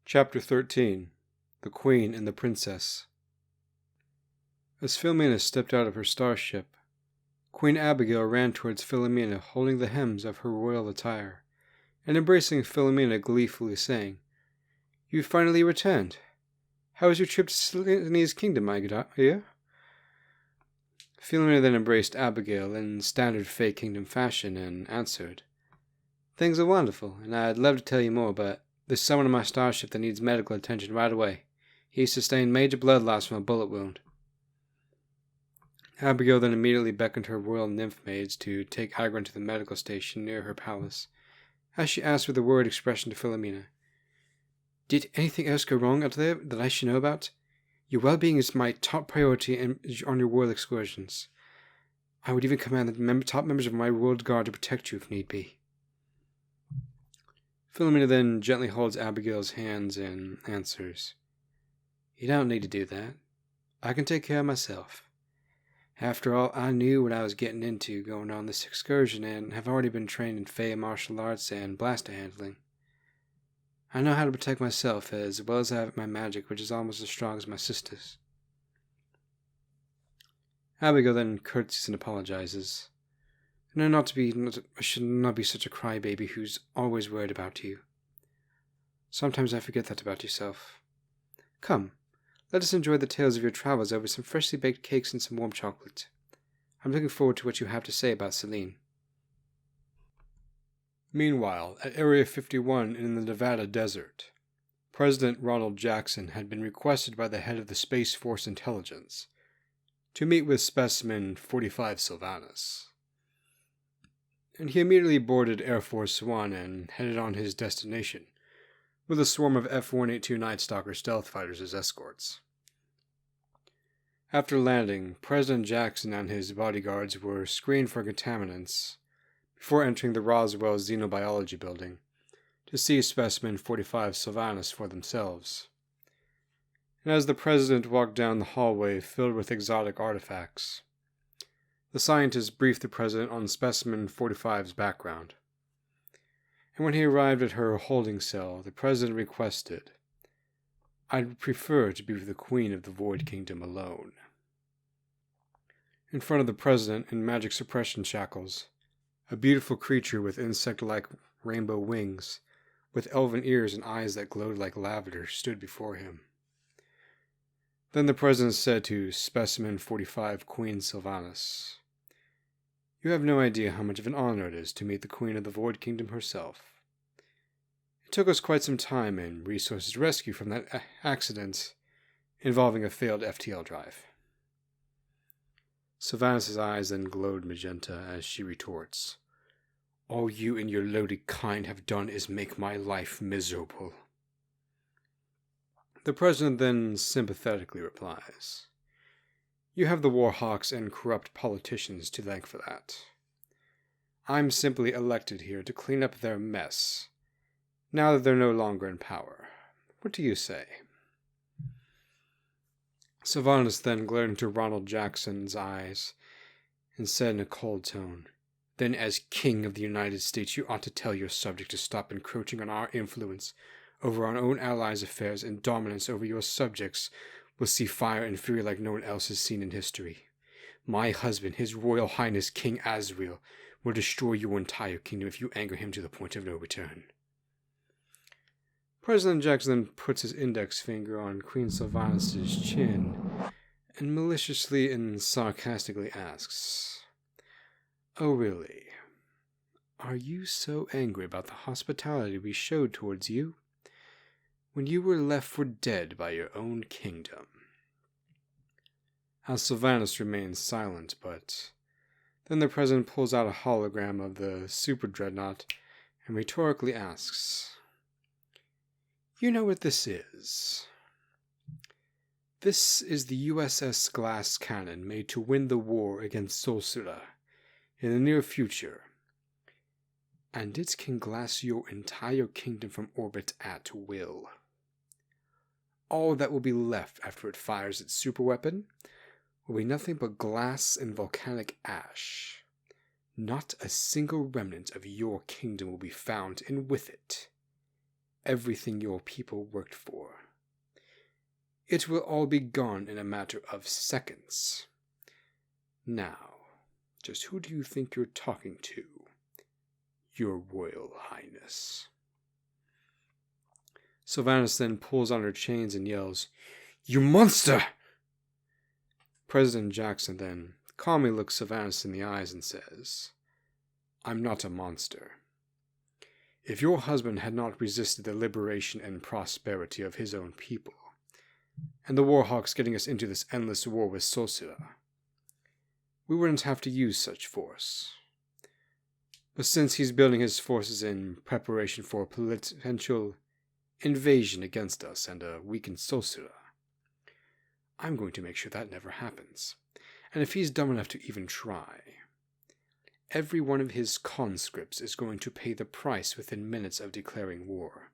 Chapter 13 The Queen and the Princess. As Philomena stepped out of her starship, Queen Abigail ran towards Philomena, holding the hems of her royal attire, and embracing Philomena gleefully, saying, "You've finally returned. How was your trip to Titania's kingdom, my dear?" Philomena then embraced Abigail in standard Fae Kingdom fashion and answered, "Things are wonderful, and I'd love to tell you more, but there's someone in my starship that needs medical attention right away. He sustained major blood loss from a bullet wound." Abigail then immediately beckoned her royal nymph maids to take Agron to the medical station near her palace, as she asked with a worried expression to Philomena, "Did anything else go wrong out there that I should know about? Your well-being is my top priority on your royal excursions. I would even command the top members of my royal guard to protect you if need be." Philomena then gently holds Abigail's hands and answers, "You don't need to do that. I can take care of myself. After all, I knew what I was getting into going on this excursion and have already been trained in Fae martial arts and blaster handling. I know how to protect myself as well as I have my magic, which is almost as strong as my sister's." Abigail then curtsies and apologizes. "I should not be such a crybaby who's always worried about you. Sometimes I forget that about yourself. Come, let us enjoy the tales of your travels over some freshly baked cakes and some warm chocolate. I'm looking forward to what you have to say about Celine." Meanwhile, at Area 51 in the Nevada desert, President Ronald Jackson had been requested by the head of the Space Force Intelligence to meet with Specimen 45 Sylvanus, and he immediately boarded Air Force One and headed on his destination, with a swarm of F-182 Night Stalker stealth fighters as escorts. After landing, President Jackson and his bodyguards were screened for contaminants before entering the Roswell Xenobiology building to see Specimen 45 Sylvanus for themselves. And as the president walked down the hallway filled with exotic artifacts, the scientists briefed the president on Specimen 45's background. And when he arrived at her holding cell, the president requested, "I'd prefer to be with the Queen of the Void Kingdom alone." In front of the president, in magic suppression shackles, a beautiful creature with insect-like rainbow wings, with elven ears and eyes that glowed like lavender, stood before him. Then the president said to Specimen 45 Queen Sylvanus, "You have no idea how much of an honor it is to meet the Queen of the Void Kingdom herself. It took us quite some time and resources to rescue from that accident involving a failed FTL drive." Sylvanus' eyes then glowed magenta as she retorts, "All you and your loaded kind have done is make my life miserable." The president then sympathetically replies, "You have the Warhawks and corrupt politicians to thank for that. I'm simply elected here to clean up their mess, now that they're no longer in power. What do you say?" Sylvanus then glared into Ronald Jackson's eyes and said in a cold tone, "Then as King of the United States, you ought to tell your subject to stop encroaching on our influence over our own allies' affairs, and dominance over your subjects will see fire and fury like no one else has seen in history. My husband, His Royal Highness King Azrael, will destroy your entire kingdom if you anger him to the point of no return." President Jackson then puts his index finger on Queen Sylvanus' chin and maliciously and sarcastically asks, "Oh, really? Are you so angry about the hospitality we showed towards you when you were left for dead by your own kingdom?" As Sylvanus remains silent, but then the president pulls out a hologram of the Super Dreadnought and rhetorically asks, "You know what this is? This is the USS Glass Cannon made to win the war against Solsula in the near future, and it can glass your entire kingdom from orbit at will. All that will be left after it fires its superweapon will be nothing but glass and volcanic ash. Not a single remnant of your kingdom will be found, and with it, everything your people worked for. It will all be gone in a matter of seconds. Now, just who do you think you're talking to, Your Royal Highness? Sylvanas then pulls on her chains and yells, "You monster!" President Jackson then calmly looks Sylvanas in the eyes and says, "I'm not a monster. If your husband had not resisted the liberation and prosperity of his own people, and the Warhawks getting us into this endless war with Sosira, we wouldn't have to use such force. But since he's building his forces in preparation for a potential invasion against us and a weakened Sosira, I'm going to make sure that never happens. And if he's dumb enough to even try, every one of his conscripts is going to pay the price within minutes of declaring war.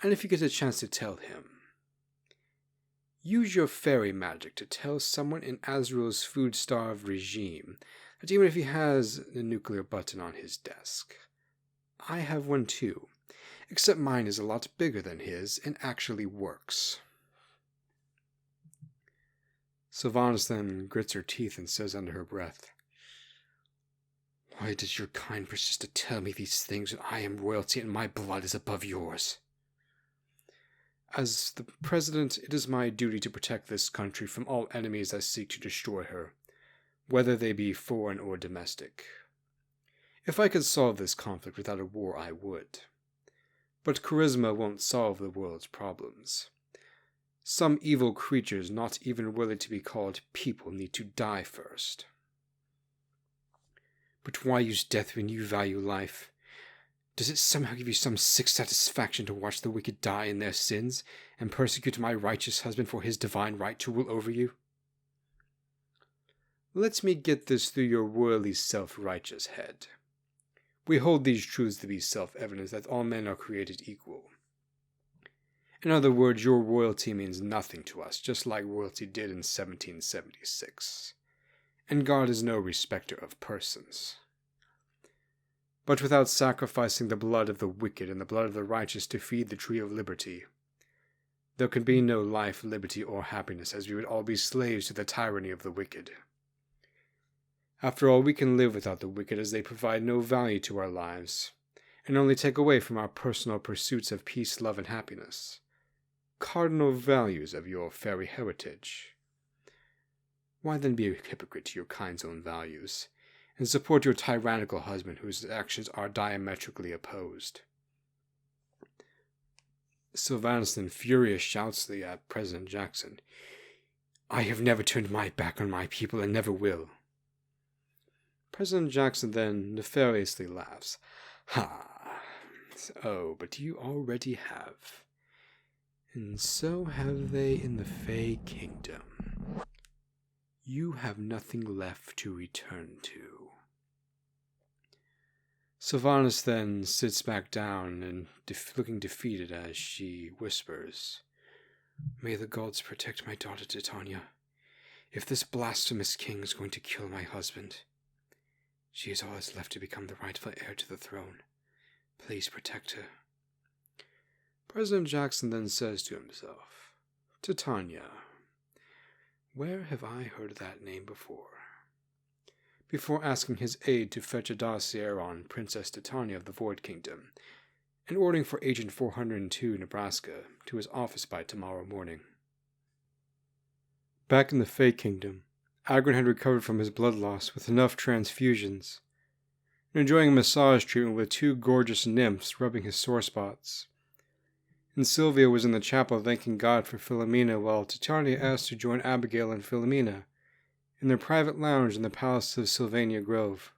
And if you get a chance to tell him, use your fairy magic to tell someone in Azrael's food-starved regime that even if he has a nuclear button on his desk, I have one too, except mine is a lot bigger than his and actually works." Sylvanas then grits her teeth and says under her breath, "Why does your kind persist to tell me these things when I am royalty and my blood is above yours? As the president, it is my duty to protect this country from all enemies that seek to destroy her, whether they be foreign or domestic. If I could solve this conflict without a war, I would. But charisma won't solve the world's problems. Some evil creatures not even worthy to be called people need to die first. But why use death when you value life? Does it somehow give you some sick satisfaction to watch the wicked die in their sins and persecute my righteous husband for his divine right to rule over you? Let me get this through your royally self-righteous head. We hold these truths to be self-evident that all men are created equal. In other words, your royalty means nothing to us, just like royalty did in 1776. And God is no respecter of persons. But without sacrificing the blood of the wicked and the blood of the righteous to feed the tree of liberty, there could be no life, liberty, or happiness, as we would all be slaves to the tyranny of the wicked. After all, we can live without the wicked, as they provide no value to our lives, and only take away from our personal pursuits of peace, love, and happiness, cardinal values of your fairy heritage. Why then be a hypocrite to your kind's own values, and support your tyrannical husband whose actions are diametrically opposed?" Sylvanas then furious shouts at President Jackson, "I have never turned my back on my people and never will." President Jackson then nefariously laughs. "Ha! Oh, but you already have. And so have they in the Fae Kingdom. You have nothing left to return to." Sylvanas then sits back down and looking defeated as she whispers, "May the gods protect my daughter Titania. If this blasphemous king is going to kill my husband, she is all that's left to become the rightful heir to the throne. Please protect her." President Jackson then says to himself, "Titania, where have I heard that name before?" Before asking his aide to fetch a dossier on Princess Titania of the Void Kingdom, and ordering for Agent 402 Nebraska to his office by tomorrow morning. Back in the Fae Kingdom, Agron had recovered from his blood loss with enough transfusions, and enjoying a massage treatment with two gorgeous nymphs rubbing his sore spots. And Sylvia was in the chapel thanking God for Philomena, while Titania asked to join Abigail and Philomena in their private lounge in the palace of Sylvania Grove.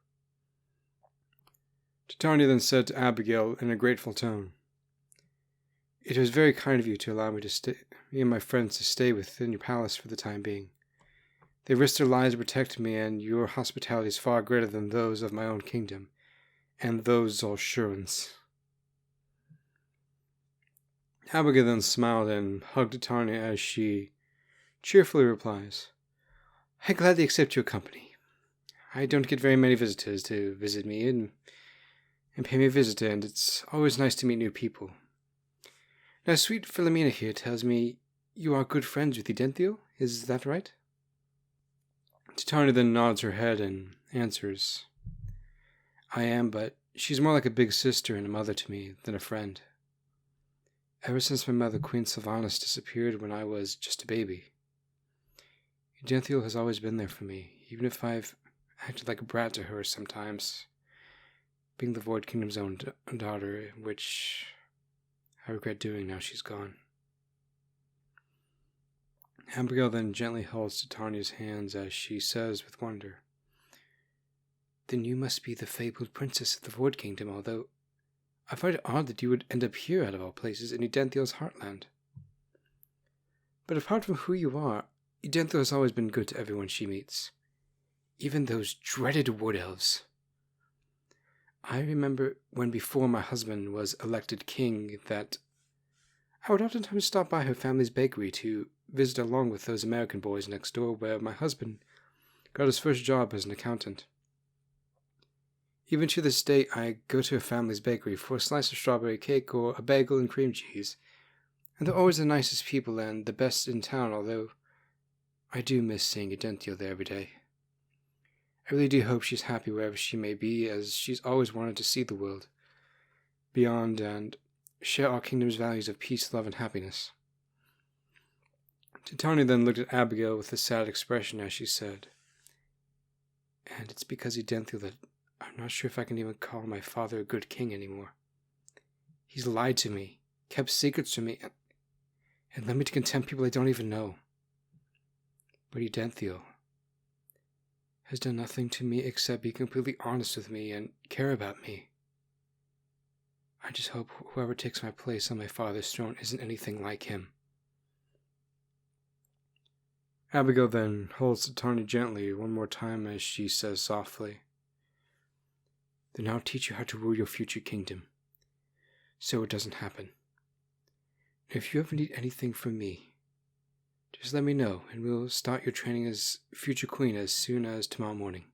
Titania then said to Abigail in a grateful tone, "It was very kind of you to allow me and my friends to stay within your palace for the time being. They risked their lives to protect me, and your hospitality is far greater than those of my own kingdom, and those Zul'Shurans." Abigail then smiled and hugged Titania as she cheerfully replies, "I gladly accept your company. I don't get very many visitors to visit me, and and pay me a visit, and it's always nice to meet new people. Now, sweet Philomena here tells me you are good friends with Edenthiel, is that right? Titania then nods her head and answers, I am, but she's more like a big sister and a mother to me than a friend. Ever since my mother, Queen Sylvanas, disappeared when I was just a baby, Edenthiel has always been there for me, even if I've acted like a brat to her sometimes, being the Void Kingdom's own daughter, which I regret doing now she's gone. Abigail then gently holds Titania's hands as she says with wonder, Then you must be the fabled princess of the Void Kingdom, although I find it odd that you would end up here out of all places in Edenthiel's heartland. But apart from who you are, Edenthiel has always been good to everyone she meets, even those dreaded wood elves. I remember when before my husband was elected king that I would oftentimes stop by her family's bakery to visit along with those American boys next door where my husband got his first job as an accountant. Even to this day, I go to her family's bakery for a slice of strawberry cake or a bagel and cream cheese, and they're always the nicest people and the best in town, although I do miss seeing Edenthiel there every day. I really do hope she's happy wherever she may be, as she's always wanted to see the world beyond and share our kingdom's values of peace, love, and happiness. Titania then looked at Abigail with a sad expression as she said, And it's because Edenthiel that I'm not sure if I can even call my father a good king anymore. He's lied to me, kept secrets from me, and led me to contempt people I don't even know. But Edenthiel has done nothing to me except be completely honest with me and care about me. I just hope whoever takes my place on my father's throne isn't anything like him. Abigail then holds Titania gently one more time as she says softly, Then I'll teach you how to rule your future kingdom, so it doesn't happen. If you ever need anything from me, just let me know, and we'll start your training as future queen as soon as tomorrow morning.